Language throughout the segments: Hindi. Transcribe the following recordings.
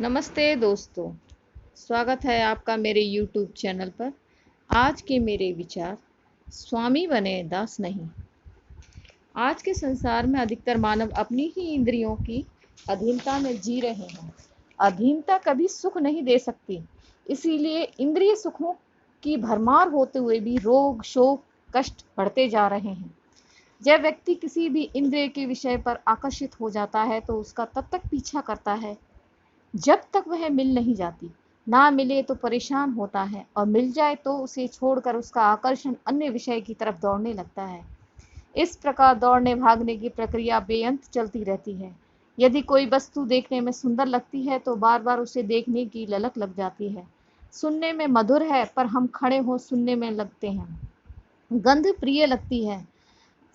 नमस्ते दोस्तों, स्वागत है आपका मेरे YouTube चैनल पर। आज के मेरे विचार, स्वामी बने दास नहीं। आज के संसार में अधिकतर मानव अपनी ही इंद्रियों की अधीनता में जी रहे हैं। अधीनता कभी सुख नहीं दे सकती, इसीलिए इंद्रिय सुखों की भरमार होते हुए भी रोग, शोक, कष्ट बढ़ते जा रहे हैं। जब व्यक्ति किसी भी इंद्रिय के विषय पर आकर्षित हो जाता है तो उसका तब तक पीछा करता है जब तक वह मिल नहीं जाती। ना मिले तो परेशान होता है और मिल जाए तो उसे छोड़कर उसका आकर्षण अन्य विषय की तरफ दौड़ने लगता है। इस प्रकार दौड़ने भागने की प्रक्रिया बेअंत चलती रहती है। यदि कोई वस्तु देखने में सुंदर लगती है तो बार बार उसे देखने की ललक लग जाती है। सुनने में मधुर है पर हम खड़े हो सुनने में लगते हैं। गंध प्रिय लगती है,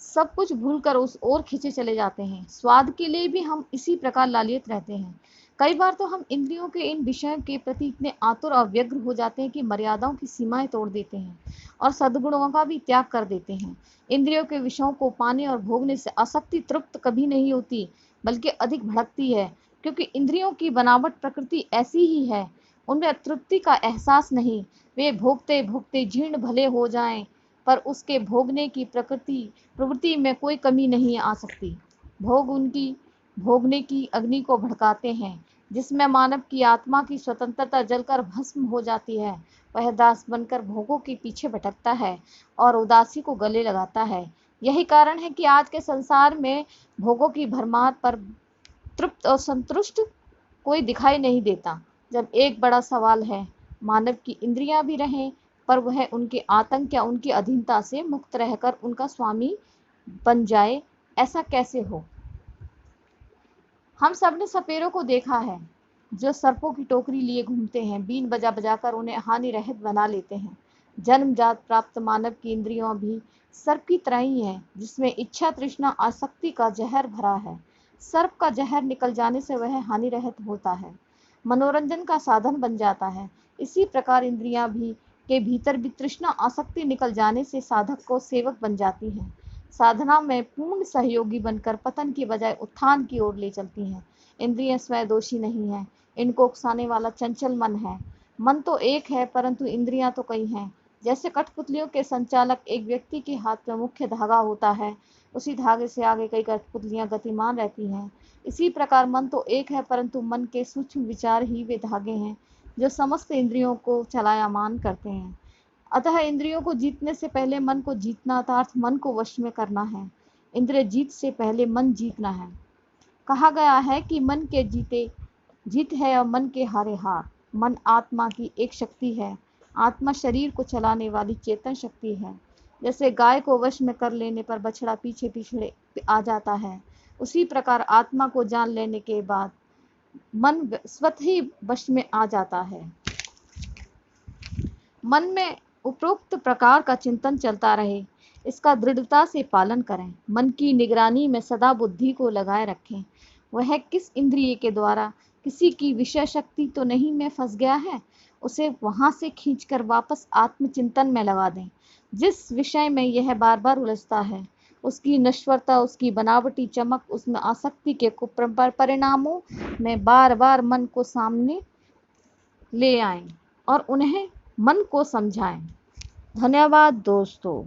सब कुछ भूलकर उस ओर खींचे चले जाते हैं। स्वाद के लिए भी हम इसी प्रकार लालियत रहते हैं। कई बार तो हम इंद्रियों के इन विषयों के प्रति इतने आतुर और व्यग्र हो जाते हैं कि मर्यादाओं की सीमाएं तोड़ देते हैं और सद्गुणों का भी त्याग कर देते हैं। इंद्रियों के विषयों को पाने और भोगने से आसक्ति तृप्त कभी नहीं होती, बल्कि अधिक भड़कती है, क्योंकि इंद्रियों की बनावट प्रकृति ऐसी ही है। उनमें तृप्ति का एहसास नहीं। वे भोगते भोगते जीर्ण भले हो जाएं, पर उसके भोगने की प्रवृत्ति में कोई कमी नहीं आ सकती। भोग उनकी भोगने की अग्नि को भड़काते हैं, जिसमें मानव की आत्मा की स्वतंत्रता जलकर भस्म हो जाती है। वह दास बनकर भोगों के पीछे भटकता है और उदासी को गले लगाता है। यही कारण है कि आज के संसार में भोगों की भरमार पर तृप्त और संतुष्ट कोई दिखाई नहीं देता। जब एक बड़ा सवाल है, मानव की इंद्रियां भी रहें पर वह उनके आतंक या उनकी अधीनता से मुक्त रहकर उनका स्वामी बन जाए, ऐसा कैसे हो? हम सब ने सपेरों को देखा है जो सर्पों की टोकरी लिए घूमते हैं, बीन बजा बजाकर उन्हें हानि रहित बना लेते हैं। जन्मजात प्राप्त मानव की इंद्रियों भी सर्प की तरह ही है, जिसमें इच्छा, तृष्णा, आसक्ति का जहर भरा है। सर्प का जहर निकल जाने से वह हानि रहित होता है, मनोरंजन का साधन बन जाता है। इसी प्रकार इंद्रियां भी के भीतर भी तृष्णा, आसक्ति निकल जाने से साधक को सेवक बन जाती हैं। साधना में पूर्ण सहयोगी बनकर पतन की बजाय उत्थान की ओर ले चलती हैं। इंद्रियां स्वयं दोषी नहीं है, इनको उकसाने वाला चंचल मन है। मन तो एक है परंतु इंद्रियां तो कई हैं। जैसे कठपुतलियों के संचालक एक व्यक्ति के हाथ में मुख्य धागा होता है, उसी धागे से आगे कई कठपुतलियां गतिमान रहती हैं। इसी प्रकार मन तो एक है परंतु मन के सूक्ष्म विचार ही वे धागे हैं जो समस्त इंद्रियों को चलायमान करते हैं। अतः इंद्रियों को जीतने से पहले मन को जीतना अर्थात मन को वश में करना है। इंद्रिय जीत से पहले मन जीतना है। कहा गया है कि मन के जीते जीत है और मन के हारे हार। मन आत्मा की एक शक्ति है। आत्मा शरीर को चलाने वाली चेतन शक्ति है। जैसे गाय को वश में कर लेने पर बछड़ा पीछे पीछे आ जाता है, उसी प्रकार आत्मा को जान लेने के बाद मन स्वतः ही वश में आ जाता है। मन में उपरोक्त प्रकार का चिंतन चलता रहे, इसका दृढ़ता से पालन करें। मन की निगरानी में सदा बुद्धि को लगाए रखें। वह किस इंद्रिय के द्वारा किसी की विषय शक्ति तो नहीं में फंस गया है, उसे वहां से खींचकर वापस आत्मचिंतन में लगा दें। जिस विषय में यह बार बार उलझता है, उसकी नश्वरता, उसकी बनावटी चमक, उसमें आसक्ति के परिणामों में बार बार मन को सामने ले आएं और उन्हें मन को समझाएं। धन्यवाद दोस्तों।